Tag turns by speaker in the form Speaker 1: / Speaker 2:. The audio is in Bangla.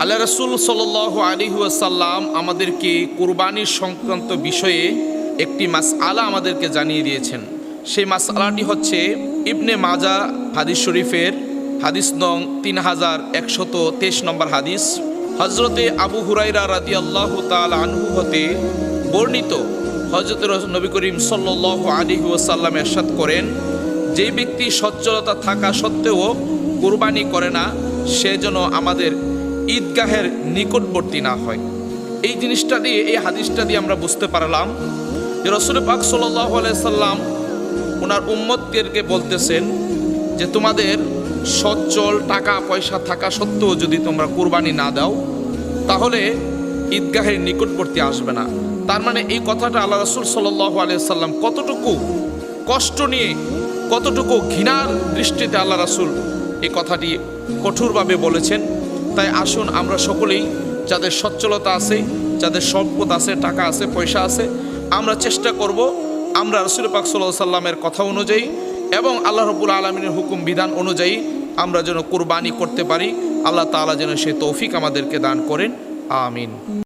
Speaker 1: আল্লাহ রাসূল সাল্লাল্লাহু আলাইহি ওয়াসাল্লাম আমাদেরকে কুরবানির সংক্রান্ত বিষয়ে একটি মাসআলা আমাদেরকে জানিয়ে দিয়েছেন। সেই মাসআলাটি হচ্ছে ইবনে মাজাহ হাদিস শরীফের হাদিস নং 3123 নম্বর হাদিস। হযরতে আবু হুরায়রা রাদিয়াল্লাহু তাআলা আনহু হতে বর্ণিত, হযরত নবী করিম সাল্লাল্লাহু আলাইহি ওয়াসাল্লাম ইরশাদ করেন, যে ব্যক্তি সচ্ছলতা থাকা সত্ত্বেও কুরবানি করে না, সে যেন আমাদের ঈদগাহের নিকটবর্তী না হয়। এই জিনিসটা দিয়ে, এই হাদিসটা দিয়ে আমরা বুঝতে পারলাম যে রাসূল পাক সাল্লাল্লাহু আলাইহি সাল্লাম ওনার উম্মতদেরকে বলতেছেন যে তোমাদের সচ্ছল টাকা পয়সা থাকা সত্ত্বেও যদি তোমরা কুরবানি না দাও, তাহলে ঈদগাহের নিকটবর্তী আসবে না। তার মানে এই কথাটা আল্লাহ রাসূল সাল্লাল্লাহু আলাইহি সাল্লাম কতটুকু কষ্ট নিয়ে, কতটুকু ঘৃণার দৃষ্টিতে আল্লাহ রাসূল এই কথাটি কঠোরভাবে বলেছেন। তাই আসুন আমরা সকলেই, যাদের সচ্ছলতা আছে, যাদের সম্পদ আছে, টাকা আছে, পয়সা আছে, আমরা চেষ্টা করব আমরা রাসূল পাক সাল্লাল্লাহু আলাইহি সাল্লামের কথা অনুযায়ী এবং আল্লাহ রাব্বুল আলামিনের হুকুম বিধান অনুযায়ী আমরা যেন কুরবানি করতে পারি। আল্লাহ তাআলা যেন সেই তৌফিক আমাদেরকে দান করেন। আমিন।